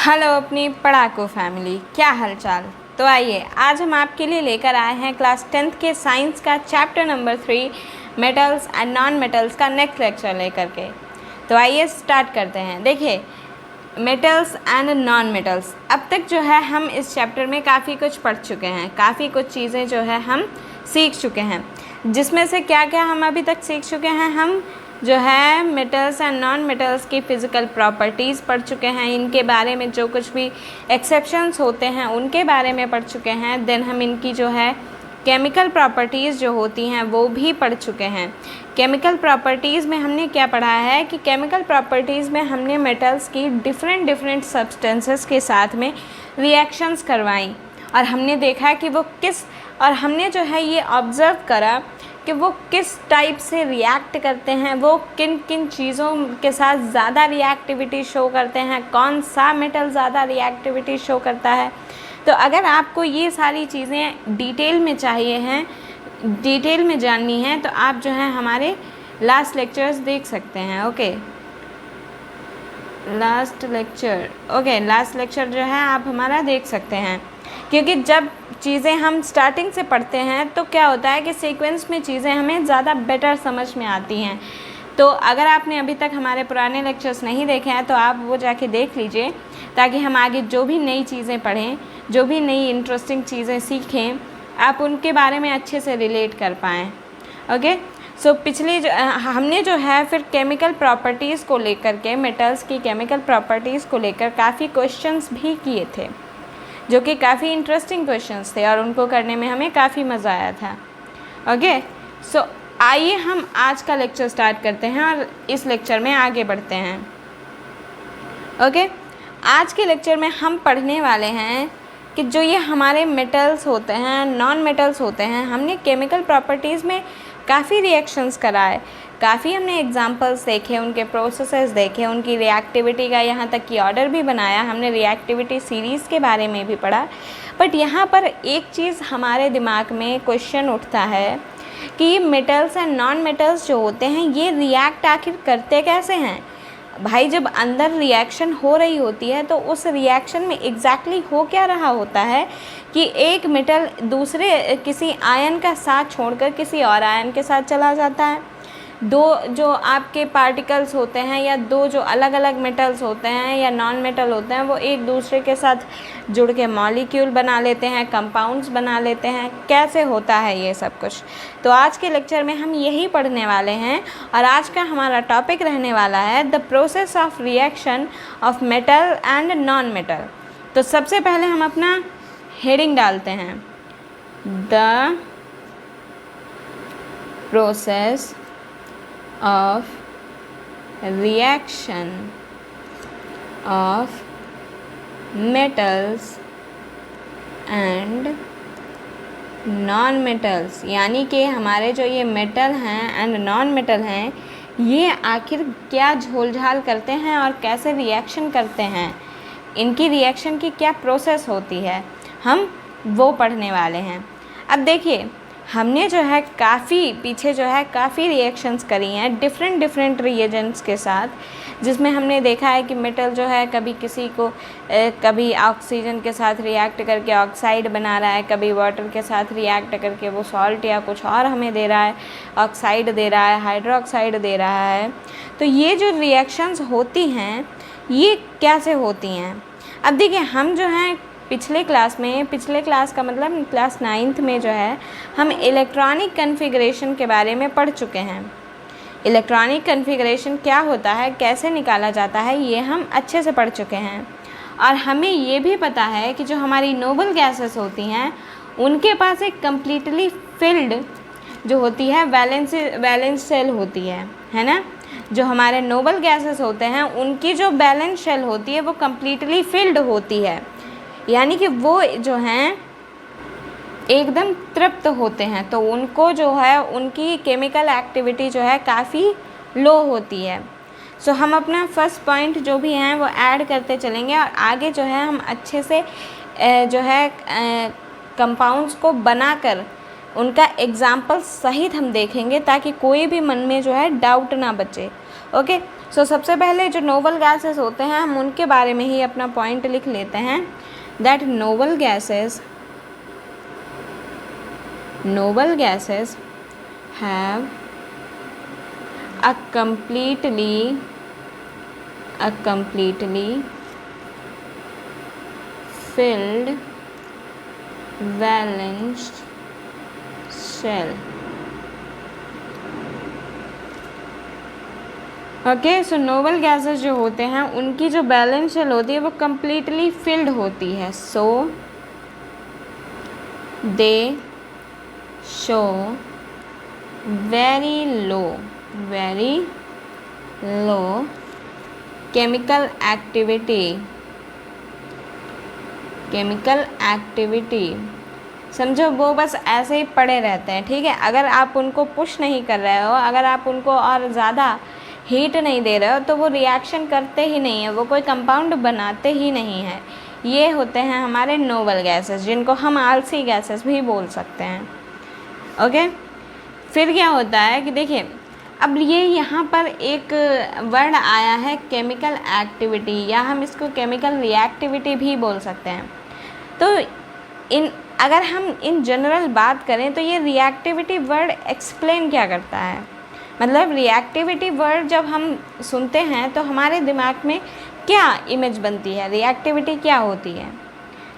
Hello अपनी पढ़ाकू family, क्या हालचाल। तो आइए आज हम आपके लिए लेकर आए हैं क्लास 10th के साइंस का chapter number 3 metals and non metals का नेक्स्ट लेक्चर लेकर के। तो आइए स्टार्ट करते हैं। देखिए, मेटल्स एंड नॉन मेटल्स, अब तक जो है हम इस चैप्टर में काफ़ी कुछ पढ़ चुके हैं, काफ़ी कुछ चीज़ें जो है हम सीख चुके हैं। जिसमें से क्या क्या हम अभी तक सीख चुके हैं, हम जो है मेटल्स एंड नॉन मेटल्स की फ़िज़िकल प्रॉपर्टीज़ पढ़ चुके हैं, इनके बारे में जो कुछ भी एक्सेप्शंस होते हैं उनके बारे में पढ़ चुके हैं। देन हम इनकी जो है केमिकल प्रॉपर्टीज़ जो होती हैं वो भी पढ़ चुके हैं। केमिकल प्रॉपर्टीज़ में हमने क्या पढ़ा है कि केमिकल प्रॉपर्टीज़ में हमने मेटल्स की डिफरेंट सब्सटेंसेस के साथ में रिएक्शंस करवाई और हमने देखा कि वो किस, और हमने जो है ये ऑब्ज़र्व करा कि वो किस टाइप से रिएक्ट करते हैं, वो किन किन चीज़ों के साथ ज़्यादा रिएक्टिविटी शो करते हैं, कौन सा मेटल ज़्यादा रिएक्टिविटी शो करता है। तो अगर आपको ये सारी चीज़ें डिटेल में चाहिए हैं, डिटेल में जाननी है, तो आप जो है हमारे लास्ट लेक्चर्स देख सकते हैं। ओके, लास्ट लेक्चर जो है आप हमारा देख सकते हैं, क्योंकि जब चीज़ें हम स्टार्टिंग से पढ़ते हैं तो क्या होता है कि सीक्वेंस में चीज़ें हमें ज़्यादा बेटर समझ में आती हैं। तो अगर आपने अभी तक हमारे पुराने लेक्चर्स नहीं देखे हैं तो आप वो जाके देख लीजिए, ताकि हम आगे जो भी नई चीज़ें पढ़ें, जो भी नई इंटरेस्टिंग चीज़ें सीखें, आप उनके बारे में अच्छे से रिलेट कर पाएँ। ओके, सो पिछले हमने जो है फिर केमिकल प्रॉपर्टीज़ को लेकर के, मेटल्स की केमिकल प्रॉपर्टीज़ को लेकर काफ़ी क्वेश्चंस भी किए थे, जो कि काफ़ी इंटरेस्टिंग क्वेश्चंस थे और उनको करने में हमें काफ़ी मज़ा आया था। ओके, सो आइए हम आज का लेक्चर स्टार्ट करते हैं और इस लेक्चर में आगे बढ़ते हैं। ओके, आज के लेक्चर में हम पढ़ने वाले हैं कि जो ये हमारे मेटल्स होते हैं, नॉन मेटल्स होते हैं, हमने केमिकल प्रॉपर्टीज़ में काफ़ी रिएक्शंस कराए, काफ़ी हमने एग्जांपल्स देखे, उनके प्रोसेसेस देखे, उनकी रिएक्टिविटी का यहाँ तक कि ऑर्डर भी बनाया, हमने रिएक्टिविटी सीरीज़ के बारे में भी पढ़ा। बट यहाँ पर एक चीज़ हमारे दिमाग में क्वेश्चन उठता है कि मेटल्स एंड नॉन मेटल्स जो होते हैं ये रिएक्ट आखिर करते कैसे हैं। भाई, जब अंदर रिएक्शन हो रही होती है तो उस रिएक्शन में एग्जैक्टली हो क्या रहा होता है कि एक मेटल दूसरे किसी आयन का साथ छोड़कर किसी और आयन के साथ चला जाता है। दो जो आपके पार्टिकल्स होते हैं या दो जो अलग अलग मेटल्स होते हैं या नॉन मेटल होते हैं, वो एक दूसरे के साथ जुड़ के मॉलिक्यूल बना लेते हैं, कंपाउंड्स बना लेते हैं। कैसे होता है ये सब कुछ, तो आज के लेक्चर में हम यही पढ़ने वाले हैं। और आज का हमारा टॉपिक रहने वाला है the process of reaction of metal and non metal. तो सबसे पहले हम अपना हेडिंग डालते हैं, the process of reaction of metals and non metals, यानी कि हमारे जो ये मेटल हैं एंड नॉन मेटल हैं, ये आखिर क्या झोलझाल करते हैं और कैसे रिएक्शन करते हैं, इनकी रिएक्शन की क्या प्रोसेस होती है, हम वो पढ़ने वाले हैं। अब देखिए, हमने जो है काफ़ी पीछे जो है काफ़ी रिएक्शंस करी हैं डिफरेंट रिएजेंट्स के साथ, जिसमें हमने देखा है कि मेटल जो है कभी किसी को कभी ऑक्सीजन के साथ रिएक्ट करके ऑक्साइड बना रहा है, कभी वाटर के साथ रिएक्ट करके वो सॉल्ट या कुछ और हमें दे रहा है, ऑक्साइड दे रहा है, हाइड्रोक्साइड दे रहा है। तो ये जो रिएक्शंस होती हैं ये कैसे होती हैं। अब देखिए, हम जो हैं पिछले क्लास का मतलब क्लास 9th में जो है हम इलेक्ट्रॉनिक कन्फिग्रेशन के बारे में पढ़ चुके हैं। इलेक्ट्रॉनिक कन्फिग्रेशन क्या होता है, कैसे निकाला जाता है, ये हम अच्छे से पढ़ चुके हैं। और हमें ये भी पता है कि जो हमारी नोबल गैसेस होती हैं उनके पास एक कम्प्लीटली फिल्ड जो होती है वैलेंस शेल होती है ना। जो हमारे नोबल गैसेस होते हैं उनकी जो बैलेंस शेल होती है वो कम्प्लीटली फिल्ड होती है, यानी कि वो जो हैं एकदम तृप्त होते हैं, तो उनको जो है उनकी केमिकल एक्टिविटी जो है काफ़ी लो होती है। सो हम अपना फर्स्ट पॉइंट जो भी हैं वो ऐड करते चलेंगे और आगे जो है हम अच्छे से जो है कंपाउंड्स को बनाकर उनका एग्जाम्पल सहित हम देखेंगे ताकि कोई भी मन में जो है डाउट ना बचे। ओके, सो सबसे पहले जो नोबल गैसेस होते हैं हम उनके बारे में ही अपना पॉइंट लिख लेते हैं, that noble gases have a completely filled valence shell। Okay, so noble gases जो होते हैं उनकी जो बैलेंस शेल होती है वो completely filled होती है। So they show very low chemical activity। समझो वो बस ऐसे ही पड़े रहते हैं, ठीक है। अगर आप उनको पुश नहीं कर रहे हो, अगर आप उनको और ज़्यादा हीट नहीं दे रहे हो तो वो रिएक्शन करते ही नहीं है, वो कोई कंपाउंड बनाते ही नहीं है। ये होते हैं हमारे नोबल गैसेस, जिनको हम आलसी गैसेस भी बोल सकते हैं। ओके, फिर क्या होता है कि देखिए अब ये यहाँ पर एक वर्ड आया है केमिकल एक्टिविटी, या हम इसको केमिकल रिएक्टिविटी भी बोल सकते हैं। तो अगर हम इन जनरल बात करें तो ये रिएक्टिविटी वर्ड एक्सप्लेन क्या करता है, मतलब रिएक्टिविटी वर्ड जब हम सुनते हैं तो हमारे दिमाग में क्या इमेज बनती है, रिएक्टिविटी क्या होती है।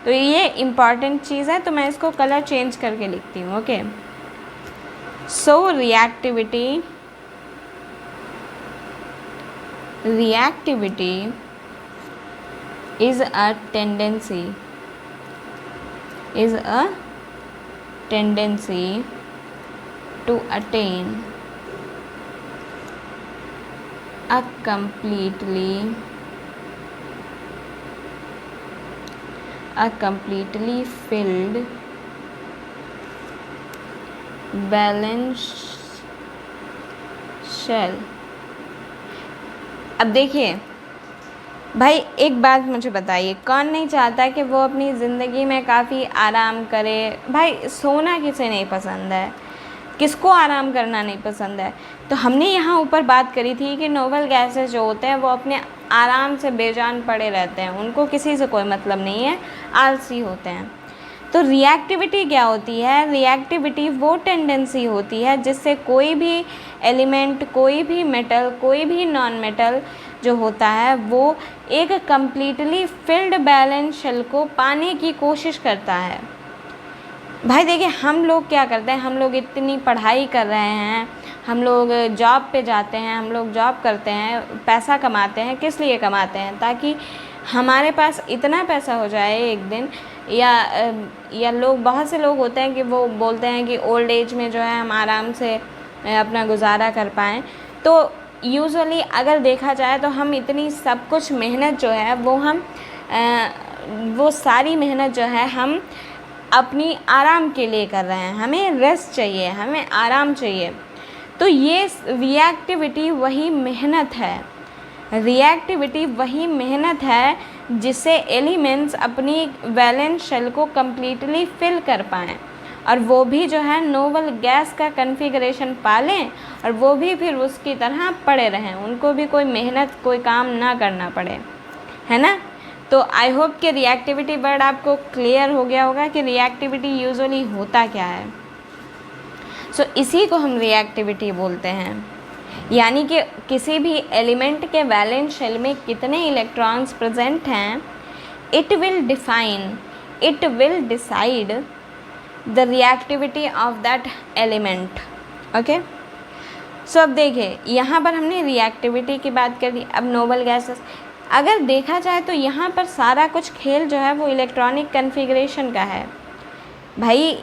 तो ये इम्पॉर्टेंट चीज़ है, तो मैं इसको कलर चेंज करके लिखती हूँ। Okay, so reactivity is a tendency to attain a completely filled balance shell. अब देखिए भाई, एक बात मुझे बताइए, कौन नहीं चाहता कि वो अपनी ज़िंदगी में काफ़ी आराम करे। भाई सोना किसे नहीं पसंद है, किसको आराम करना नहीं पसंद है। तो हमने यहाँ ऊपर बात करी थी कि नोबल गैसेस जो होते हैं वो अपने आराम से बेजान पड़े रहते हैं, उनको किसी से कोई मतलब नहीं है, आलसी होते हैं। तो रिएक्टिविटी क्या होती है, रिएक्टिविटी वो टेंडेंसी होती है जिससे कोई भी एलिमेंट, कोई भी मेटल, कोई भी नॉन मेटल जो होता है वो एक कम्प्लीटली फिल्ड बैलेंस शेल को पाने की कोशिश करता है। भाई देखिए हम लोग क्या करते हैं, हम लोग इतनी पढ़ाई कर रहे हैं, हम लोग जॉब पे जाते हैं, हम लोग जॉब करते हैं, पैसा कमाते हैं। किस लिए कमाते हैं? ताकि हमारे पास इतना पैसा हो जाए एक दिन, या लोग, बहुत से लोग होते हैं कि वो बोलते हैं कि ओल्ड एज में जो है हम आराम से अपना गुजारा कर पाएँ। तो यूजुअली अगर देखा जाए तो हम इतनी सब कुछ मेहनत जो है वो सारी मेहनत जो है हम अपनी आराम के लिए कर रहे हैं। हमें रेस्ट चाहिए, हमें आराम चाहिए। तो ये रिएक्टिविटी वही मेहनत है, रिएक्टिविटी वही मेहनत है जिससे एलिमेंट्स अपनी वैलेंस शेल को कम्प्लीटली फिल कर पाएँ, और वो भी जो है नोबल गैस का कन्फिगरेशन पालें, और वो भी फिर उसकी तरह पड़े रहें, उनको भी कोई मेहनत, कोई काम ना करना पड़े, है ना। तो आई होप कि रिएक्टिविटी वर्ड आपको क्लियर हो गया होगा कि रिएक्टिविटी यूजुअली होता क्या है। सो इसी को हम रिएक्टिविटी बोलते हैं, यानी कि किसी भी एलिमेंट के वैलेंस शेल में कितने इलेक्ट्रॉन्स प्रेजेंट हैं, it will decide the reactivity of that element. Okay, so अब देखिए यहाँ पर हमने रिएक्टिविटी की बात कर दी। अब नोबल गैसेस अगर देखा जाए तो यहाँ पर सारा कुछ खेल जो है वो इलेक्ट्रॉनिक कन्फिग्रेशन का है। भाई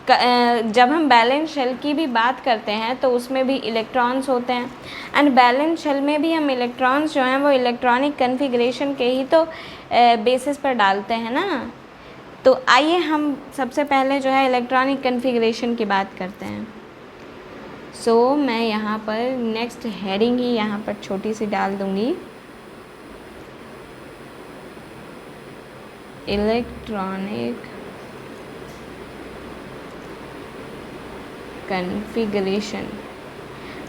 जब हम बैलेंस शेल की भी बात करते हैं तो उसमें भी इलेक्ट्रॉन्स होते हैं, एंड बैलेंस शेल में भी हम इलेक्ट्रॉन्स जो हैं वो इलेक्ट्रॉनिक कन्फिग्रेशन के ही तो बेसिस पर डालते हैं ना। तो आइए हम सबसे पहले जो है इलेक्ट्रॉनिक कन्फिग्रेशन की बात करते हैं। सो मैं यहाँ पर नेक्स्ट हेडिंग ही यहाँ पर छोटी सी डाल दूँगी, इलेक्ट्रॉनिक कन्फिग्रेशन।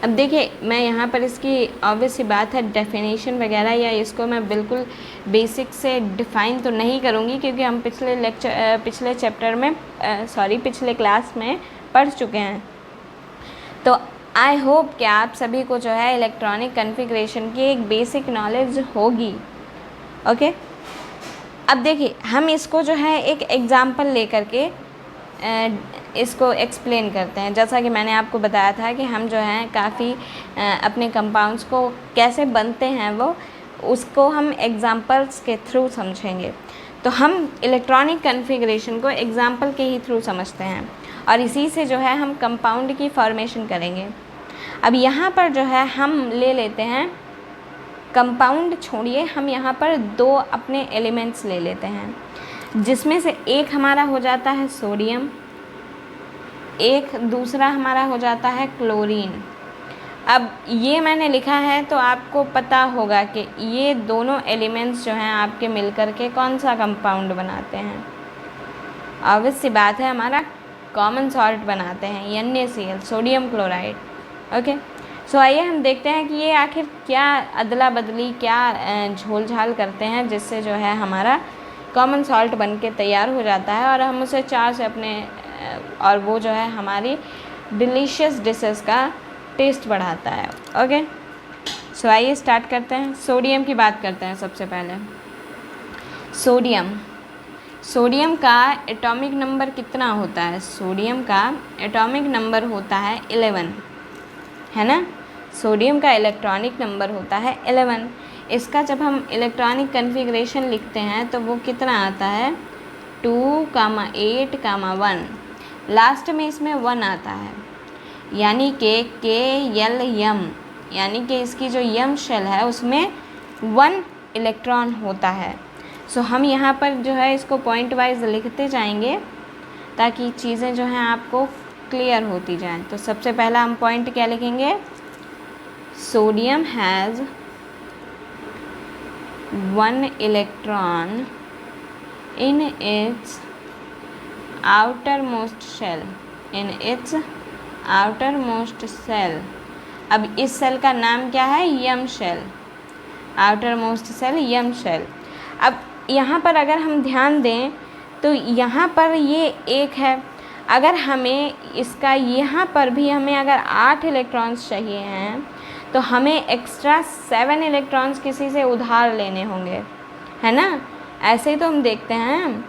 अब देखिए मैं यहाँ पर इसकी ऑब्वियस सी बात है डेफिनेशन वगैरह या इसको मैं बिल्कुल बेसिक से डिफ़ाइन तो नहीं करूँगी, क्योंकि हम पिछले चैप्टर में पिछले क्लास में पढ़ चुके हैं। तो आई होप कि आप सभी को जो है इलेक्ट्रॉनिक कन्फिग्रेशन की एक बेसिक नॉलेज होगी। ओके, अब देखिए हम इसको जो है एक एग्ज़ाम्पल लेकर के इसको एक्सप्लेन करते हैं। जैसा कि मैंने आपको बताया था कि हम जो हैं काफ़ी अपने कंपाउंड्स को कैसे बनते हैं उसको हम एग्ज़ाम्पल्स के थ्रू समझेंगे। तो हम इलेक्ट्रॉनिक कन्फिग्रेशन को एग्ज़ाम्पल के ही थ्रू समझते हैं और इसी से जो है हम कंपाउंड की फॉर्मेशन करेंगे। अब यहाँ पर जो है हम ले लेते हैं कंपाउंड, छोड़िए हम यहाँ पर 2 अपने एलिमेंट्स ले लेते हैं, जिसमें से एक हमारा हो जाता है सोडियम, एक दूसरा हमारा हो जाता है क्लोरीन। अब ये मैंने लिखा है तो आपको पता होगा कि ये दोनों एलिमेंट्स जो हैं आपके मिलकर के कौन सा कंपाउंड बनाते हैं। ऑब्वियस सी बात है हमारा कॉमन सॉल्ट बनाते हैं NaCl, सोडियम क्लोराइड। ओके, सो आइए हम देखते हैं कि ये आखिर क्या अदला बदली क्या झोल झाल करते हैं जिससे जो है हमारा कॉमन सॉल्ट बन के तैयार हो जाता है और हम उसे 4 से और वो जो है हमारी डिलीशियस डिशेस का टेस्ट बढ़ाता है। ओके, सो आइए स्टार्ट करते हैं। सोडियम की बात करते हैं सबसे पहले। सोडियम का एटॉमिक नंबर कितना होता है? सोडियम का एटॉमिक नंबर होता है 11, है ना। सोडियम का इलेक्ट्रॉनिक नंबर होता है 11। इसका जब हम इलेक्ट्रॉनिक कन्फिग्रेशन लिखते हैं तो वो कितना आता है 2, 8, 1। लास्ट में इसमें 1 आता है, यानी कि KLM, यानी कि इसकी जो यम शेल है उसमें 1 इलेक्ट्रॉन होता है। सो हम यहाँ पर जो है इसको पॉइंट वाइज लिखते जाएंगे ताकि चीज़ें जो हैं आपको क्लियर होती जाएं। तो सबसे पहला हम पॉइंट क्या लिखेंगे? Sodium has 1 electron in its outermost cell। अब इस सेल का नाम क्या है? यम शेल, आउटर मोस्ट सेल यम शेल। अब यहाँ पर अगर हम ध्यान दें तो यहाँ पर ये 1 है। अगर हमें इसका यहाँ पर भी हमें अगर 8 इलेक्ट्रॉन्स चाहिए हैं तो हमें एक्स्ट्रा 7 इलेक्ट्रॉन्स किसी से उधार लेने होंगे, है ना। ऐसे ही तो हम देखते हैं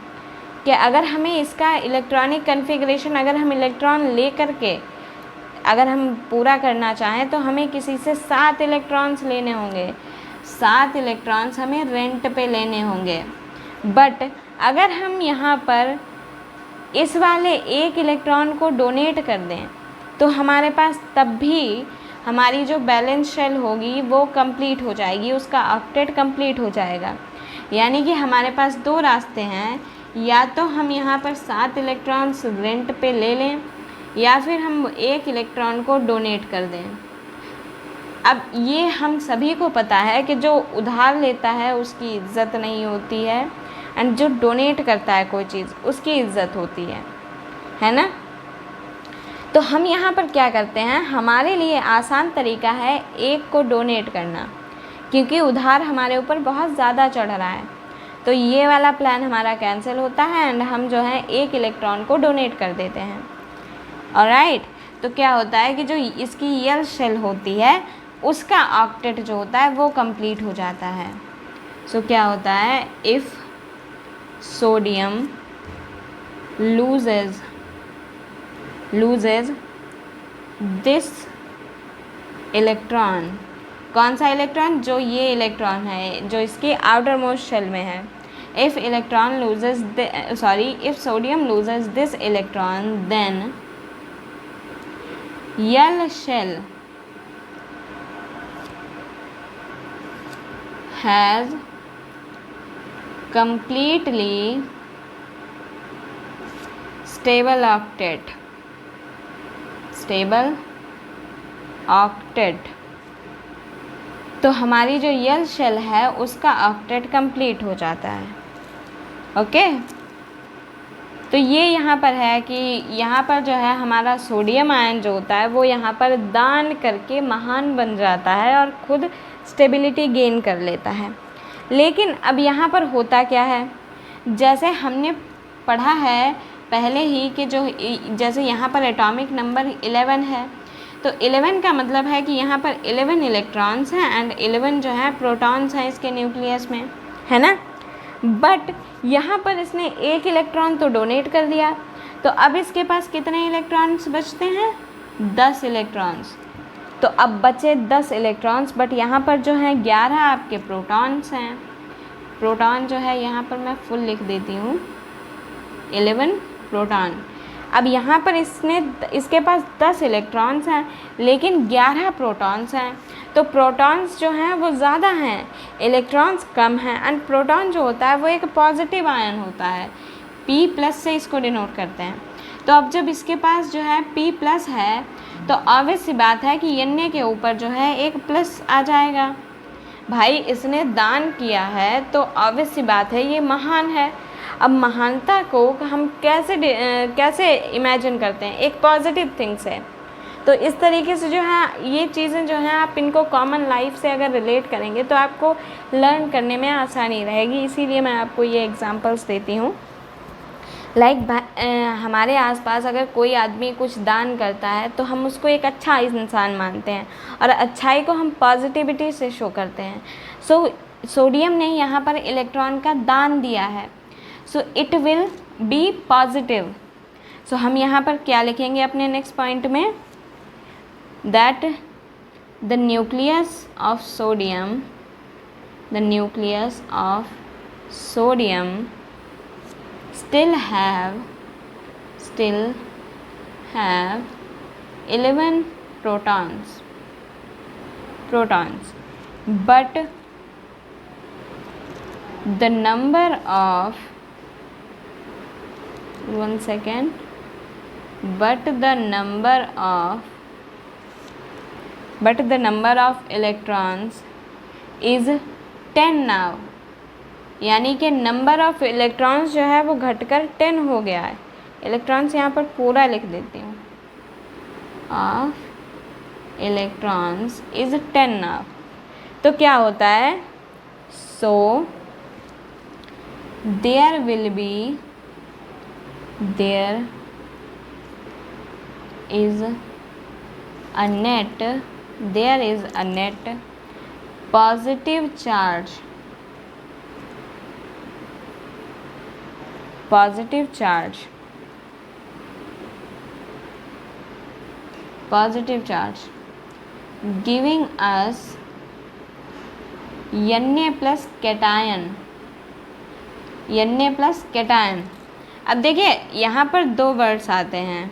कि अगर हमें इसका इलेक्ट्रॉनिक कन्फिग्रेशन अगर हम इलेक्ट्रॉन ले करके अगर हम पूरा करना चाहें तो हमें किसी से 7 इलेक्ट्रॉन्स लेने होंगे। 7 इलेक्ट्रॉन्स हमें रेंट पे लेने होंगे। बट अगर हम यहाँ पर इस वाले 1 इलेक्ट्रॉन को डोनेट कर दें तो हमारे पास तब भी हमारी जो बैलेंस शेल होगी वो कंप्लीट हो जाएगी, उसका ऑक्टेट कंप्लीट हो जाएगा। यानी कि हमारे पास 2 रास्ते हैं, या तो हम यहाँ पर 7 इलेक्ट्रॉन्स रेंट पे ले लें या फिर हम 1 इलेक्ट्रॉन को डोनेट कर दें। अब ये हम सभी को पता है कि जो उधार लेता है उसकी इज़्ज़त नहीं होती है एंड जो डोनेट करता है कोई चीज़ उसकी इज़्ज़त होती है ना। तो हम यहाँ पर क्या करते हैं, हमारे लिए आसान तरीका है 1 को डोनेट करना, क्योंकि उधार हमारे ऊपर बहुत ज़्यादा चढ़ रहा है। तो ये वाला प्लान हमारा कैंसिल होता है एंड हम जो है 1 इलेक्ट्रॉन को डोनेट कर देते हैं। ऑलराइट, तो क्या होता है कि जो इसकी यल शेल होती है उसका ऑक्टेट जो होता है वो कंप्लीट हो जाता है। सो क्या होता है, if sodium loses this electron, कौन सा इलेक्ट्रॉन? जो ये इलेक्ट्रॉन है जो इसके आउटर मोस्ट शेल में है। If sodium loses this electron then L shell has completely stable octet। तो हमारी जो यल शेल है उसका ऑक्टेट कंप्लीट हो जाता है। ओके, तो ये यहाँ पर है कि यहाँ पर जो है हमारा सोडियम आयन जो होता है वो यहाँ पर दान करके महान बन जाता है और खुद स्टेबिलिटी गेन कर लेता है। लेकिन अब यहाँ पर होता क्या है, जैसे हमने पढ़ा है पहले ही कि जो जैसे यहाँ पर एटॉमिक नंबर 11 है, तो 11 का मतलब है कि यहाँ पर 11 इलेक्ट्रॉन्स हैं एंड 11 जो है प्रोटॉन्स हैं इसके न्यूक्लियस में, है ना। बट यहाँ पर इसने एक इलेक्ट्रॉन तो डोनेट कर दिया, तो अब इसके पास कितने इलेक्ट्रॉन्स बचते हैं, 10 इलेक्ट्रॉन्स। तो अब बचे 10 इलेक्ट्रॉन्स, बट यहाँ पर जो है 11 आपके प्रोटॉन्स हैं। प्रोटॉन जो है यहाँ पर मैं फुल लिख देती हूँ, 11 प्रोटॉन। अब यहाँ पर इसके पास 10 इलेक्ट्रॉन्स हैं लेकिन 11 प्रोटॉन्स हैं, तो प्रोटॉन्स जो हैं वो ज़्यादा हैं, इलेक्ट्रॉन्स कम हैं। एंड प्रोटॉन जो होता है वो एक पॉजिटिव आयन होता है, P+ से इसको डिनोट करते हैं। तो अब जब इसके पास जो है P+ है तो ऑब्वियस सी बात है कि Na के ऊपर जो है एक प्लस आ जाएगा। भाई इसने दान किया है तो ऑब्वियस सी बात है ये महान है। अब महानता को हम कैसे इमेजिन करते हैं, एक पॉजिटिव थिंग से। तो इस तरीके से जो है ये चीज़ें जो हैं आप इनको कॉमन लाइफ से अगर रिलेट करेंगे तो आपको लर्न करने में आसानी रहेगी, इसीलिए मैं आपको ये एग्जांपल्स देती हूँ। हमारे आसपास अगर कोई आदमी कुछ दान करता है तो हम उसको एक अच्छा इंसान मानते हैं और अच्छाई को हम पॉजिटिविटी से शो करते हैं। सोडियम ने यहाँ पर इलेक्ट्रॉन का दान दिया है, so it will be positive. So हम यहाँ पर क्या लिखेंगे अपने नेक्स्ट पॉइंट में, that the nucleus of sodium still have 11 protons, but the number of electrons is 10 now, यानी कि नंबर ऑफ़ इलेक्ट्रॉन्स जो है वो घटकर 10 हो गया है। इलेक्ट्रॉन्स यहाँ पर पूरा लिख देती हूँ, ऑफ इलेक्ट्रॉन्स इज़ 10 नाउ। तो क्या होता है, so there is a net positive charge giving us Na plus cation। अब देखिए यहाँ पर 2 वर्ड्स आते हैं,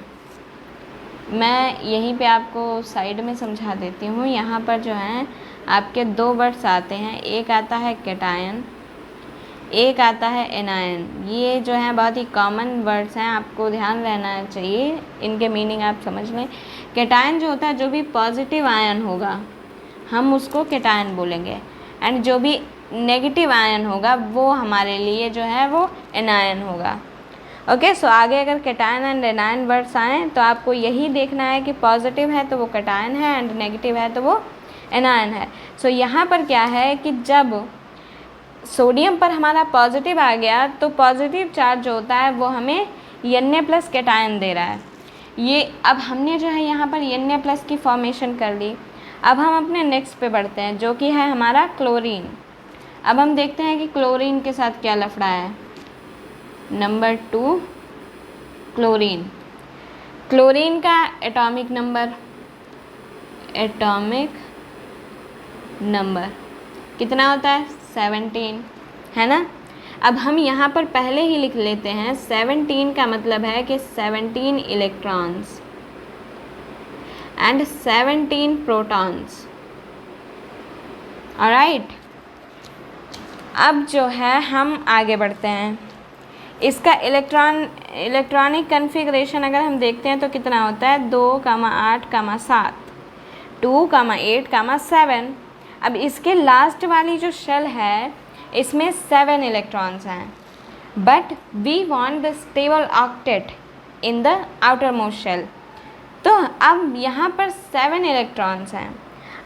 मैं यहीं पे आपको साइड में समझा देती हूँ। यहाँ पर जो है आपके 2 वर्ड्स आते हैं, एक आता है कैटायन, एक आता है एनायन। ये जो है बहुत ही कॉमन वर्ड्स हैं, आपको ध्यान रहना चाहिए, इनके मीनिंग आप समझ लें। कैटायन जो होता है, जो भी पॉजिटिव आयन होगा हम उसको कैटायन बोलेंगे, एंड जो भी नेगेटिव आयन होगा वो हमारे लिए जो है वो एनायन होगा। ओके, सो आगे अगर कैटायन एंड एनायन वर्ड्स आएँ तो आपको यही देखना है कि पॉजिटिव है तो वो कैटायन है एंड नेगेटिव है तो वो एनायन है। सो यहाँ पर क्या है कि जब सोडियम पर हमारा पॉजिटिव आ गया तो पॉजिटिव चार्ज जो होता है वो हमें Na+ कैटायन दे रहा है। ये अब हमने जो है यहाँ पर Na+ की फॉर्मेशन कर ली। अब हम अपने नेक्स्ट पे बढ़ते हैं जो कि है हमारा क्लोरीन। अब हम देखते हैं कि क्लोरीन के साथ क्या लफड़ा है। नंबर 2 क्लोरीन का एटॉमिक नंबर कितना होता है, 17, है ना। अब हम यहाँ पर पहले ही लिख लेते हैं 17 का मतलब है कि 17 इलेक्ट्रॉन्स एंड 17 प्रोटॉन्स। ऑलराइट, अब जो है हम आगे बढ़ते हैं। इसका इलेक्ट्रॉनिक कन्फिग्रेशन अगर हम देखते हैं तो कितना होता है, 2, 8, 7, 2, 8, 7। अब इसके लास्ट वाली जो शेल है इसमें 7 इलेक्ट्रॉन्स हैं। But we want the stable octet in the outermost shell. तो अब यहाँ पर 7 इलेक्ट्रॉन्स हैं।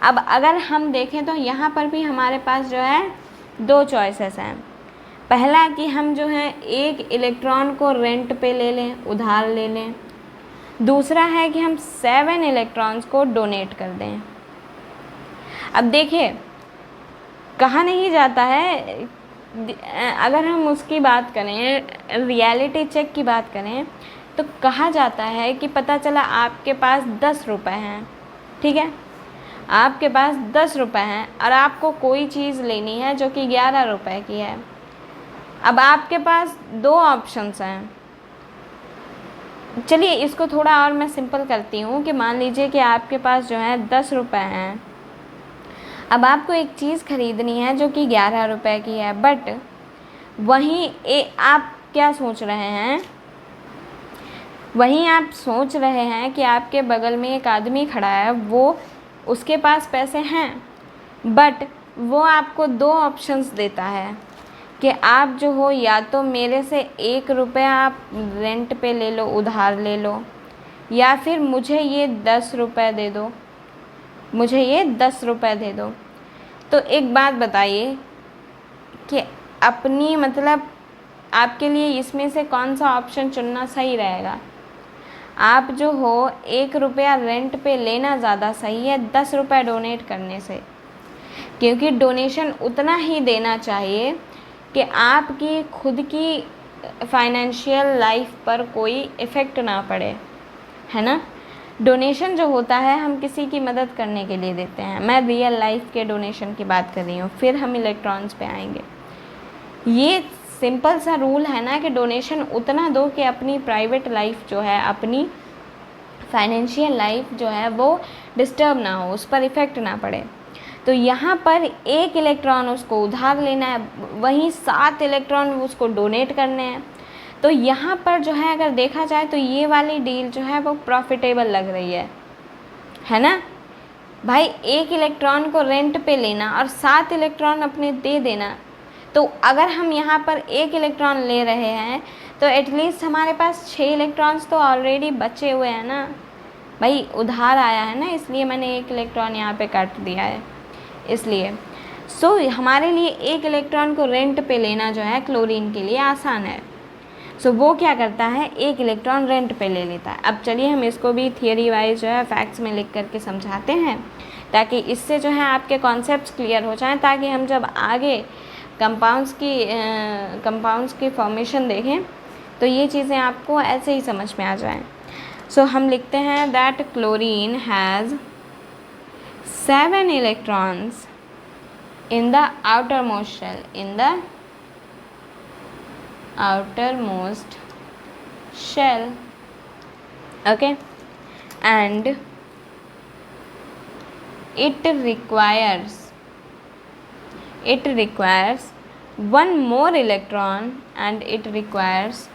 अब अगर हम देखें तो यहाँ पर भी हमारे पास जो है 2 चॉइसेस हैं। पहला कि हम जो है एक इलेक्ट्रॉन को रेंट पे ले लें, उधार ले लें। दूसरा है कि हम 7 इलेक्ट्रॉन्स को डोनेट कर दें। अब देखिए कहा नहीं जाता है, अगर हम उसकी बात करें, रियलिटी चेक की बात करें, तो कहा जाता है कि पता चला आपके पास 10 रुपये हैं, ठीक है, आपके पास 10 रुपये हैं और आपको कोई चीज़ लेनी है जो कि 11 रुपये की है। अब आपके पास 2 ऑप्शंस हैं। चलिए इसको थोड़ा और मैं सिंपल करती हूँ कि मान लीजिए कि आपके पास जो है 10 रुपये हैं। अब आपको एक चीज़ ख़रीदनी है जो कि 11 रुपये की है, बट वहीं आप क्या सोच रहे हैं, वहीं आप सोच रहे हैं कि आपके बगल में एक आदमी खड़ा है, वो उसके पास पैसे हैं, बट वो आपको 2 ऑप्शंस देता है कि आप जो हो या तो मेरे से 1 रुपया आप रेंट पे ले लो, उधार ले लो, या फिर मुझे ये 10 रुपये दे दो, मुझे ये 10 रुपये दे दो। तो एक बात बताइए कि अपनी मतलब आपके लिए इसमें से कौन सा ऑप्शन चुनना सही रहेगा? आप जो हो 1 रुपया रेंट पे लेना ज़्यादा सही है 10 रुपये डोनेट करने से, क्योंकि डोनेशन उतना ही देना चाहिए कि आपकी खुद की फाइनेंशियल लाइफ पर कोई इफ़ेक्ट ना पड़े, है ना। डोनेशन जो होता है हम किसी की मदद करने के लिए देते हैं। मैं रियल लाइफ के डोनेशन की बात कर रही हूँ, फिर हम इलेक्ट्रॉन्स पे आएंगे। ये सिंपल सा रूल है ना कि डोनेशन उतना दो कि अपनी प्राइवेट लाइफ जो है, अपनी फाइनेंशियल लाइफ जो है वो डिस्टर्ब ना हो, उस पर इफ़ेक्ट ना पड़े। तो यहाँ पर 1 इलेक्ट्रॉन उसको उधार लेना है, वहीं 7 इलेक्ट्रॉन उसको डोनेट करने हैं। तो यहाँ पर जो है अगर देखा जाए तो ये वाली डील जो है वो प्रॉफिटेबल लग रही है ना भाई। 1 इलेक्ट्रॉन को रेंट पे लेना और 7 इलेक्ट्रॉन अपने दे देना। तो अगर हम यहाँ पर 1 इलेक्ट्रॉन ले रहे हैं तो एटलीस्ट हमारे पास 6 इलेक्ट्रॉन्स तो ऑलरेडी बचे हुए हैं ना भाई। उधार आया है ना, इसलिए मैंने 1 इलेक्ट्रॉन यहाँ पे काट दिया है, इसलिए हमारे लिए 1 इलेक्ट्रॉन को रेंट पे लेना जो है क्लोरीन के लिए आसान है। वो क्या करता है, 1 इलेक्ट्रॉन रेंट पे ले लेता है। अब चलिए हम इसको भी थियरी वाइज जो है फैक्ट्स में लिख करके समझाते हैं, ताकि इससे जो है आपके कॉन्सेप्ट्स क्लियर हो जाएं, ताकि हम जब आगे कंपाउंड्स की फॉर्मेशन देखें तो ये चीज़ें आपको ऐसे ही समझ में आ जाएं। हम लिखते हैं that chlorine has 7 electrons in the outermost shell, in the outermost shell, okay, and it requires 1 more electron, and it requires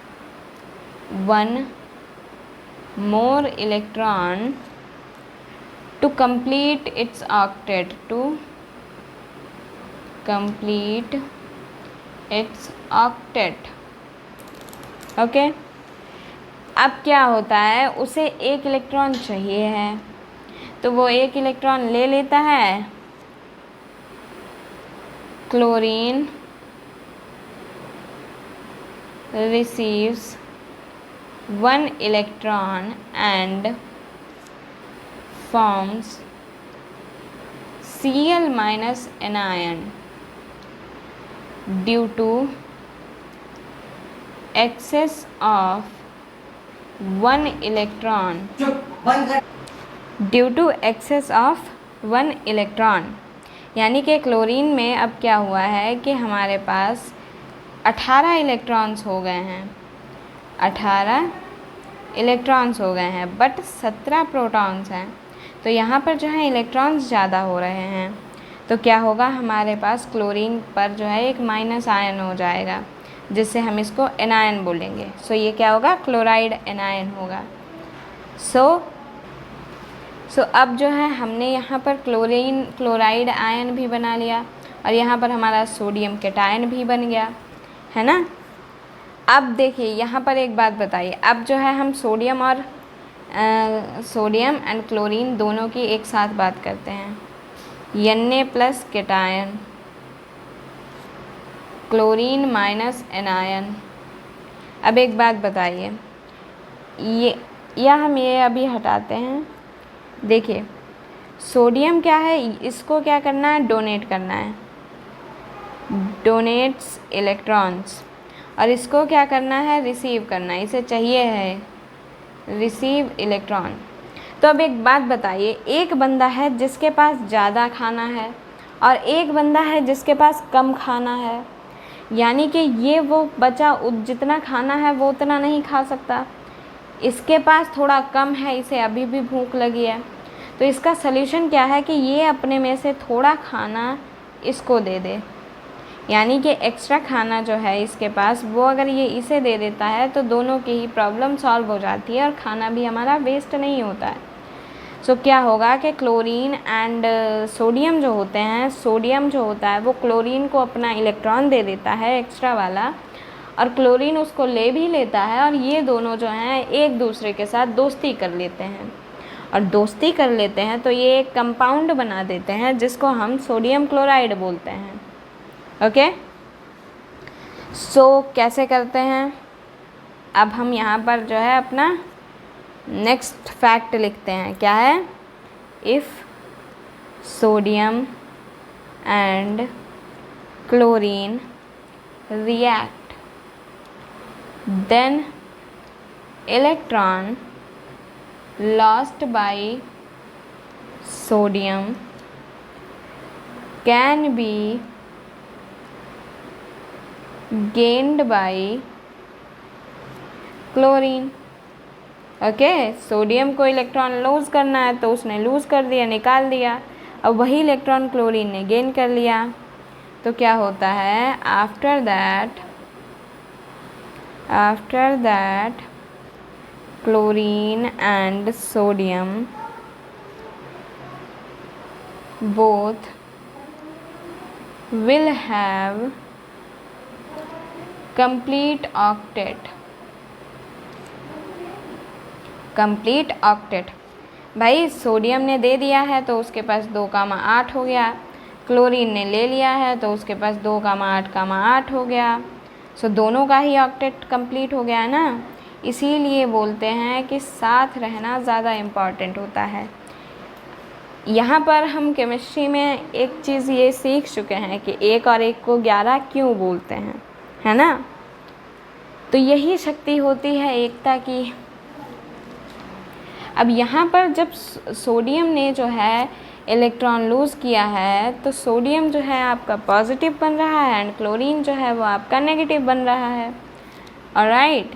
1 more electron to complete its octet, okay. अब क्या होता है, उसे 1 इलेक्ट्रॉन चाहिए है, तो वो 1 इलेक्ट्रॉन ले लेता है। Chlorine receives 1 electron and forms Cl minus anion due to excess of 1 electron, यानी कि क्लोरीन में अब क्या हुआ है कि हमारे पास 18 इलेक्ट्रॉन्स हो गए हैं, 18 इलेक्ट्रॉन्स हो गए हैं, बट 17 प्रोटॉन्स हैं। तो यहाँ पर जो है इलेक्ट्रॉन्स ज़्यादा हो रहे हैं, तो क्या होगा, हमारे पास क्लोरीन पर जो है एक माइनस आयन हो जाएगा, जिससे हम इसको एनायन बोलेंगे। ये क्या होगा, क्लोराइड एनायन होगा। अब जो है हमने यहाँ पर क्लोराइड आयन भी बना लिया, और यहाँ पर हमारा सोडियम कैटायन भी बन गया, है ना। अब देखिए यहाँ पर एक बात बताइए, अब जो है हम सोडियम और सोडियम एंड क्लोरीन दोनों की एक साथ बात करते हैं। Na plus cation, chlorine minus anion. अब एक बात बताइए, ये या हम ये अभी हटाते हैं। देखिए सोडियम क्या है, इसको क्या करना है, डोनेट करना है, डोनेट्स इलेक्ट्रॉन्स। और इसको क्या करना है, रिसीव करना है, इसे चाहिए है रिसीव इलेक्ट्रॉन। तो अब एक बात बताइए, एक बंदा है जिसके पास ज़्यादा खाना है और एक बंदा है जिसके पास कम खाना है, यानी कि ये वो बचा जितना खाना है वो उतना नहीं खा सकता, इसके पास थोड़ा कम है, इसे अभी भी भूख लगी है। तो इसका सल्यूशन क्या है कि ये अपने में से थोड़ा खाना इसको दे दे, यानी कि एक्स्ट्रा खाना जो है इसके पास वो अगर ये इसे दे देता है तो दोनों की ही प्रॉब्लम सॉल्व हो जाती है और खाना भी हमारा वेस्ट नहीं होता है। सो क्या होगा कि क्लोरीन एंड सोडियम जो होते हैं, सोडियम जो होता है वो क्लोरीन को अपना इलेक्ट्रॉन दे देता है एक्स्ट्रा वाला, और क्लोरीन उसको ले भी लेता है, और ये दोनों जो हैं एक दूसरे के साथ दोस्ती कर लेते हैं, और दोस्ती कर लेते हैं तो ये एक कंपाउंड बना देते हैं जिसको हम सोडियम क्लोराइड बोलते हैं। ओके, सो कैसे करते हैं, अब हम यहाँ पर जो है अपना नेक्स्ट फैक्ट लिखते हैं। क्या है, if sodium and chlorine react then electron lost by sodium can be gained by chlorine। Okay, sodium को इलेक्ट्रॉन लूज़ करना है तो उसने लूज़ कर दिया, निकाल दिया, अब वही इलेक्ट्रॉन क्लोरीन ने गेन कर लिया। तो क्या होता है, after that chlorine and sodium both will have complete octet। भाई सोडियम ने दे दिया है तो उसके पास 2,8 हो गया, क्लोरीन ने ले लिया है तो उसके पास 2,8,8 हो गया। सो दोनों का ही ऑक्टेट कंप्लीट हो गया है ना। इसीलिए बोलते हैं कि साथ रहना ज़्यादा इम्पॉर्टेंट होता है। यहाँ पर हम केमिस्ट्री में एक चीज़ ये सीख चुके हैं कि 1 और 1 को 11 क्यों बोलते हैं, है ना। तो यही शक्ति होती है एकता की। अब यहाँ पर जब सोडियम ने जो है इलेक्ट्रॉन लूज़ किया है तो सोडियम जो है आपका पॉजिटिव बन रहा है एंड क्लोरीन जो है वो आपका नेगेटिव बन रहा है। Alright,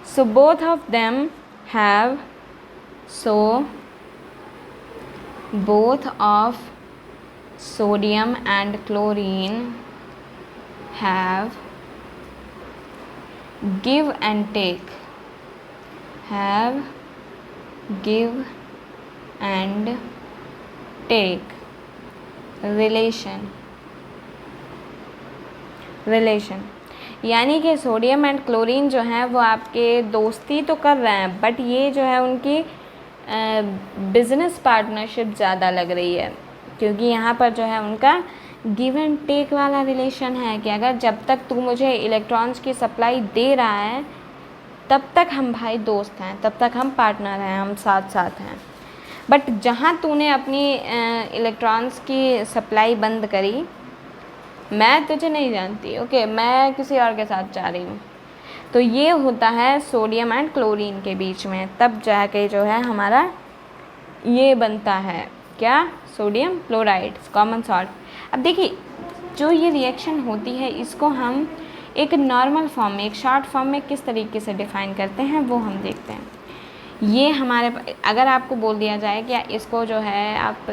so both of them have, so both of sodium and chlorine have give and take, have give and take relation, यानी कि सोडियम एंड क्लोरीन जो हैं वो आपके दोस्ती तो कर रहे हैं, बट ये जो है उनकी बिज़नेस पार्टनरशिप ज़्यादा लग रही है, क्योंकि यहाँ पर जो है उनका गिव एंड टेक वाला रिलेशन है कि अगर जब तक तू मुझे इलेक्ट्रॉन्स की सप्लाई दे रहा है तब तक हम भाई दोस्त हैं, तब तक हम पार्टनर हैं, हम साथ साथ हैं। बट जहाँ तूने अपनी इलेक्ट्रॉन्स की सप्लाई बंद करी, मैं तुझे नहीं जानती, ओके, मैं किसी और के साथ जा रही हूँ, तो ये होता है सोडियम एंड क्लोरीन के बीच में, तब जाके जो है हमारा ये बनता है क्या, सोडियम क्लोराइड, कॉमन सॉल्ट। अब देखिए जो ये रिएक्शन होती है इसको हम एक नॉर्मल फॉर्म में, एक शॉर्ट फॉर्म में किस तरीके से डिफ़ाइन करते हैं वो हम देखते हैं। ये हमारे, अगर आपको बोल दिया जाए कि इसको जो है आप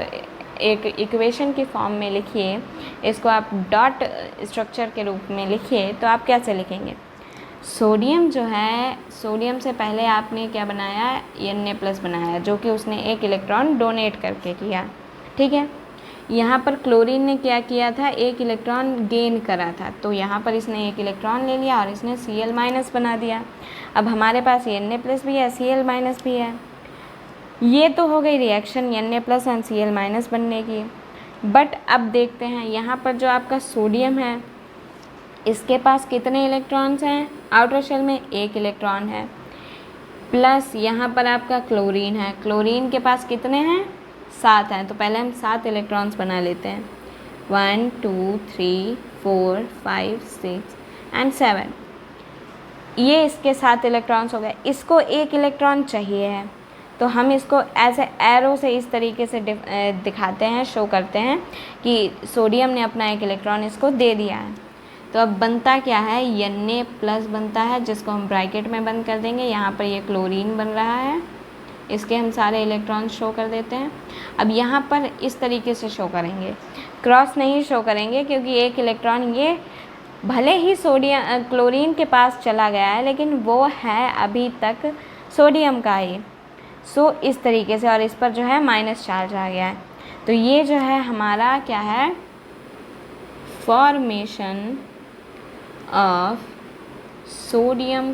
एक इक्वेशन की फॉर्म में लिखिए, इसको आप डॉट स्ट्रक्चर के रूप में लिखिए, तो आप कैसे लिखेंगे, सोडियम जो है, सोडियम से पहले आपने क्या बनाया, Na+ बनाया, जो कि उसने एक इलेक्ट्रॉन डोनेट करके किया, ठीक है। यहाँ पर क्लोरीन ने क्या किया था, एक इलेक्ट्रॉन गेन करा था, तो यहाँ पर इसने एक इलेक्ट्रॉन ले लिया और इसने Cl- बना दिया। अब हमारे पास Na+ भी है, Cl- भी है। ये तो हो गई रिएक्शन Na+ एंड Cl- बनने की। बट अब देखते हैं यहाँ पर जो आपका सोडियम है, इसके पास कितने इलेक्ट्रॉन्स हैं, आउटर शेल में एक इलेक्ट्रॉन है, प्लस यहाँ पर आपका क्लोरीन है, क्लोरीन के पास कितने हैं, 7 हैं। तो पहले हम 7 इलेक्ट्रॉन्स बना लेते हैं, 1 2 3 4 5 6 एंड 7। ये इसके 7 इलेक्ट्रॉन्स हो गए। इसको एक इलेक्ट्रॉन चाहिए है, तो हम इसको एज ए एरो से इस तरीके से दिखाते हैं, शो करते हैं कि सोडियम ने अपना एक इलेक्ट्रॉन इसको दे दिया है। तो अब बनता क्या है, Na+ बनता है, जिसको हम ब्रैकेट में बंद कर देंगे। यहाँ पर ये क्लोरीन बन रहा है, इसके हम सारे इलेक्ट्रॉन शो कर देते हैं। अब यहाँ पर इस तरीके से शो करेंगे, क्रॉस नहीं शो करेंगे, क्योंकि एक इलेक्ट्रॉन ये भले ही क्लोरीन के पास चला गया है, लेकिन वो है अभी तक सोडियम का ही। सो इस तरीके से, और इस पर जो है माइनस चार्ज आ गया है। तो ये जो है हमारा क्या है, फॉर्मेशन ऑफ सोडियम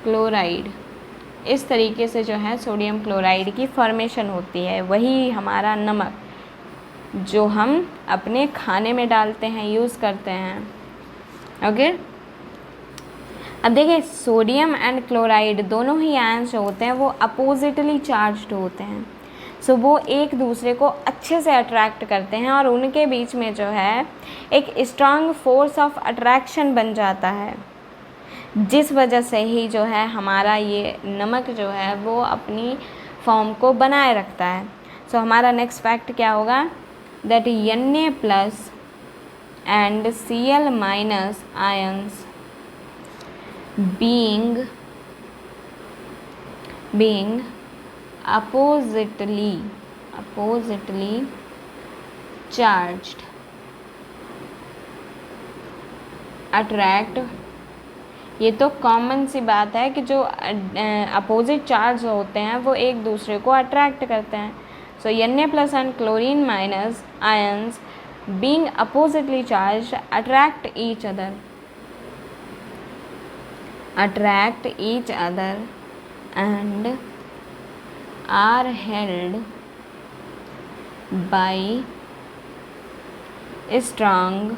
क्लोराइड। इस तरीके से जो है सोडियम क्लोराइड की फॉर्मेशन होती है। वही हमारा नमक जो हम अपने खाने में डालते हैं, यूज़ करते हैं। ओके, अब देखिए सोडियम एंड क्लोराइड दोनों ही आयंस जो होते हैं वो अपोजिटली चार्ज्ड होते हैं। सो वो एक दूसरे को अच्छे से अट्रैक्ट करते हैं और उनके बीच में जो है एक स्ट्रॉन्ग फोर्स ऑफ अट्रैक्शन बन जाता है, जिस वजह से ही जो है हमारा ये नमक जो है वो अपनी फॉर्म को बनाए रखता है। सो हमारा नेक्स्ट फैक्ट क्या होगा, that Na+ and Cl- ions being oppositely charged attract। ये तो कॉमन सी बात है कि जो अपोजिट चार्ज होते हैं वो एक दूसरे को अट्रैक्ट करते हैं। सो Na+ and chlorine- ions being oppositely charged attract each other and are held by strong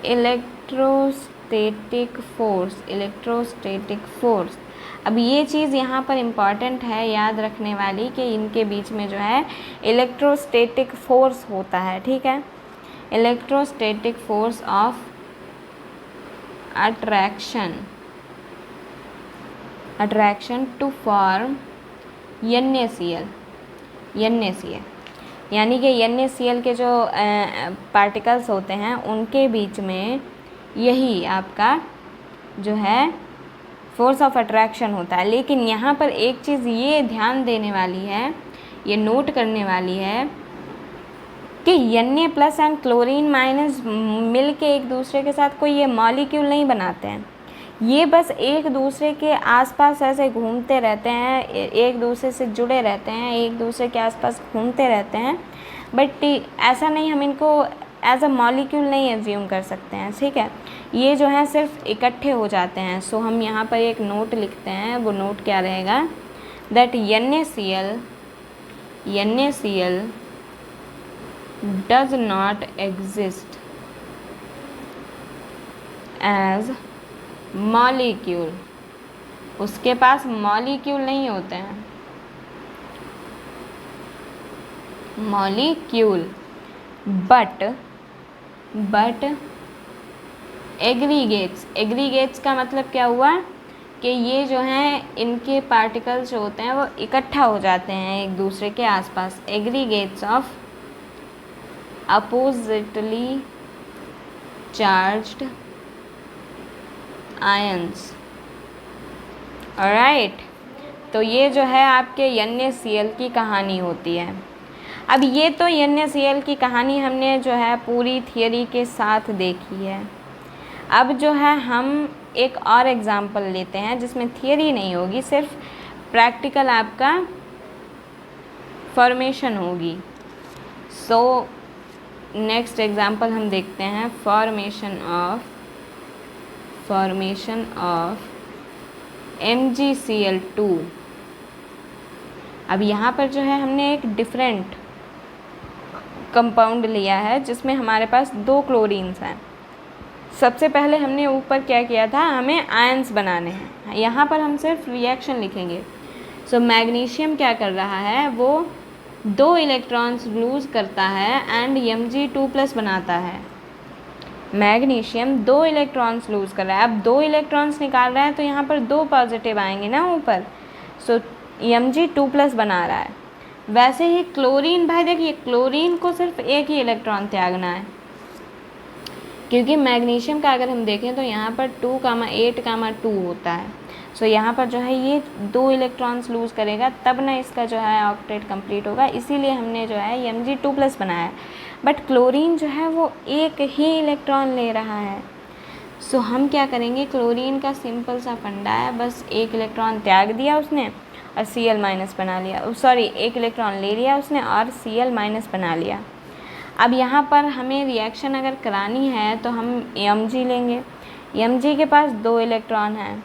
electrostatic force. अब ये चीज़ यहाँ पर इम्पॉर्टेंट है याद रखने वाली कि इनके बीच में जो है इलेक्ट्रोस्टैटिक फोर्स होता है, ठीक है। Electrostatic force of attraction to form NaCl, यानी कि NaCl के जो पार्टिकल्स होते हैं उनके बीच में यही आपका जो है फोर्स ऑफ अट्रैक्शन होता है। लेकिन यहाँ पर एक चीज़ ये ध्यान देने वाली है, ये नोट करने वाली है कि Na+ एंड क्लोरीन- मिल के एक दूसरे के साथ कोई ये मॉलिक्यूल नहीं बनाते हैं। ये बस एक दूसरे के आसपास ऐसे घूमते रहते हैं, एक दूसरे से जुड़े रहते हैं, एक दूसरे के आसपास घूमते रहते हैं, बट ऐसा नहीं, हम इनको एज अ मॉलिक्यूल नहीं एज्यूम कर सकते हैं, ठीक है। ये जो है सिर्फ इकट्ठे हो जाते हैं। सो हम यहाँ पर एक नोट लिखते हैं, वो नोट क्या रहेगा, that NaCl does not exist as molecule। उसके पास मॉलिक्यूल नहीं होते हैं, मॉलिक्यूल, बट एग्रीगेट्स का मतलब क्या हुआ कि ये जो हैं इनके पार्टिकल्स जो होते हैं वो इकट्ठा हो जाते हैं एक दूसरे के आसपास। Aggregates of oppositely charged ions, alright. तो ये जो है आपके NaCl की कहानी होती है। अब ये तो NaCl की कहानी हमने जो है पूरी थियरी के साथ देखी है। अब जो है हम एक और एग्ज़ाम्पल लेते हैं जिसमें थियरी नहीं होगी, सिर्फ प्रैक्टिकल आपका फॉर्मेशन होगी। सो नेक्स्ट एग्जांपल हम देखते हैं, फॉर्मेशन ऑफ MgCl2। अब यहाँ पर जो है हमने एक डिफरेंट कंपाउंड लिया है जिसमें हमारे पास 2 क्लोरीन्स हैं। सबसे पहले हमने ऊपर क्या किया था, हमें आयंस बनाने हैं। यहाँ पर हम सिर्फ रिएक्शन लिखेंगे। सो मैग्नीशियम क्या कर रहा है, वो 2 इलेक्ट्रॉन्स लूज़ करता है एंड Mg2+ बनाता है। मैग्नीशियम 2 इलेक्ट्रॉन्स लूज़ कर रहा है। अब 2 इलेक्ट्रॉन्स निकाल रहा है तो यहाँ पर 2 पॉजिटिव आएंगे ना ऊपर। सो Mg2+ बना रहा है। वैसे ही क्लोरीन, भाई देखिए क्लोरीन को सिर्फ एक ही इलेक्ट्रॉन त्यागना है, क्योंकि मैग्नीशियम का अगर हम देखें तो यहाँ पर 2,8,2 होता है। सो यहाँ पर जो है ये 2 इलेक्ट्रॉन्स लूज़ करेगा तब ना इसका जो है ऑक्टेट कंप्लीट होगा, इसीलिए हमने जो है Mg2+ बनाया है। बट क्लोरीन जो है वो एक ही इलेक्ट्रॉन ले रहा है। सो हम क्या करेंगे, क्लोरीन का सिंपल सा फंडा है, बस एक इलेक्ट्रॉन त्याग दिया उसने और Cl- बना लिया, सॉरी एक इलेक्ट्रॉन ले लिया उसने और Cl- बना लिया। अब यहाँ पर हमें रिएक्शन अगर करानी है तो हम Mg लेंगे। Mg के पास 2 इलेक्ट्रॉन हैं,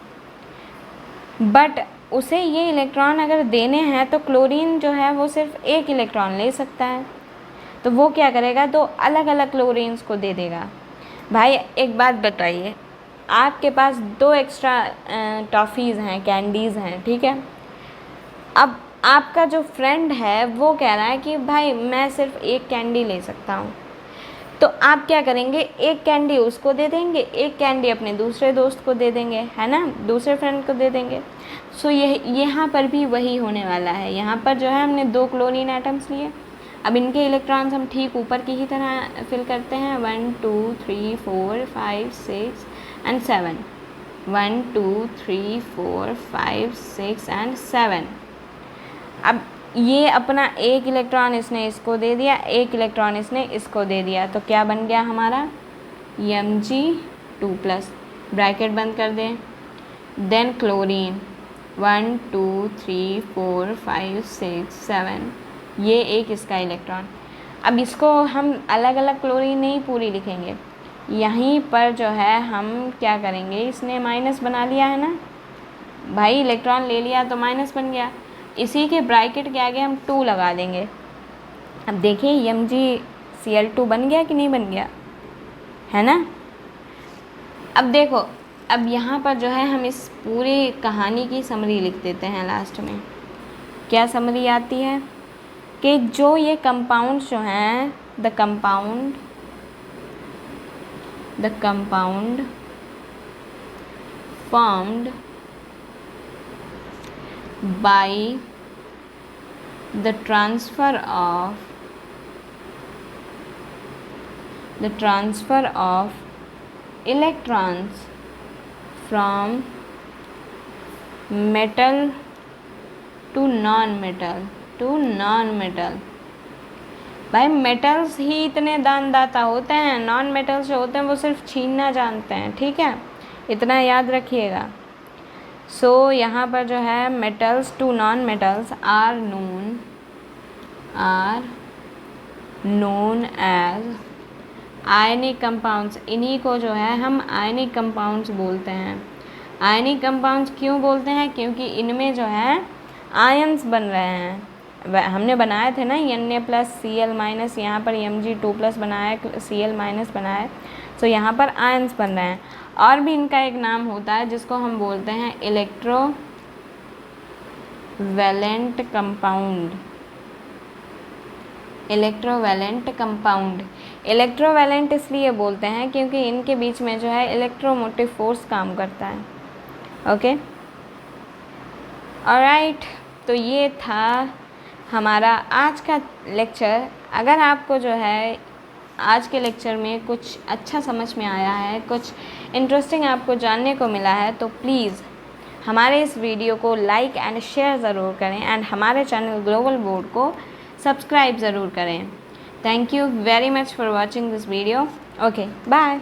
बट उसे ये इलेक्ट्रॉन अगर देने हैं तो क्लोरीन जो है वो सिर्फ एक इलेक्ट्रॉन ले सकता है। तो वो क्या करेगा, 2 अलग अलग क्लोरीन्स को दे देगा। भाई एक बात बताइए, आपके पास 2 एक्स्ट्रा टॉफ़ीज़ हैं, कैंडीज़ हैं, ठीक है। अब आपका जो फ्रेंड है वो कह रहा है कि भाई मैं सिर्फ एक कैंडी ले सकता हूँ, तो आप क्या करेंगे, एक कैंडी उसको दे देंगे, एक कैंडी अपने दूसरे दोस्त को दे देंगे, है ना, दूसरे फ्रेंड को दे देंगे। सो यहाँ पर भी वही होने वाला है। यहाँ पर जो है हमने 2 क्लोरीन एटम्स लिए। अब इनके इलेक्ट्रॉन्स हम ठीक ऊपर की ही तरह फिल करते हैं, 1 2 3 4 5 6 एंड 7, 1 2 3 4 5 6 एंड 7। अब ये अपना एक इलेक्ट्रॉन इसने इसको दे दिया, एक इलेक्ट्रॉन इसने इसको दे दिया, तो क्या बन गया हमारा Mg2+। ब्रैकेट बंद कर दें। देन क्लोरीन 1 2 3 4 5 6 7, ये एक इसका इलेक्ट्रॉन। अब इसको हम अलग अलग क्लोरीन नहीं पूरी लिखेंगे, यहीं पर जो है हम क्या करेंगे, इसने माइनस बना लिया है ना भाई, इलेक्ट्रॉन ले लिया तो माइनस बन गया, इसी के ब्रैकेट के आगे हम 2 लगा देंगे। अब देखिए MgCl2 बन गया कि नहीं बन गया, है ना। अब देखो, अब यहाँ पर जो है हम इस पूरी कहानी की समरी लिख देते हैं लास्ट में। क्या समरी आती है कि जो ये कंपाउंड्स जो हैं, the compound formed by the transfer of electrons from metal to non-metal भाई मेटल्स ही इतने दानदाता होते हैं, नॉन मेटल्स जो होते हैं वो सिर्फ छीनना जानते हैं, ठीक है, इतना याद रखिएगा। सो यहाँ पर जो है metals to non metals are known as ionic compounds. इन्हीं को जो है हम आयनिक कंपाउंड्स बोलते हैं। आयनिक कंपाउंड्स क्यों बोलते हैं, क्योंकि इनमें जो है आयंस बन रहे हैं। हमने बनाए थे ना Na+Cl-, यहाँ पर Mg2+ बनाया, Cl- बनाया, सो यहाँ पर आयंस बन रहे हैं। और भी इनका एक नाम होता है जिसको हम बोलते हैं इलेक्ट्रोवैलेंट कंपाउंड। इलेक्ट्रोवैलेंट इसलिए बोलते हैं क्योंकि इनके बीच में जो है इलेक्ट्रोमोटिव फोर्स काम करता है। ओके, ऑलराइट, तो ये था हमारा आज का लेक्चर। अगर आपको जो है आज के लेक्चर में कुछ अच्छा समझ में आया है, कुछ इंटरेस्टिंग आपको जानने को मिला है, तो प्लीज़ हमारे इस वीडियो को लाइक एंड शेयर ज़रूर करें एंड हमारे चैनल ग्लोबल बोर्ड को सब्सक्राइब ज़रूर करें। Thank you very much for watching this video. Okay, bye.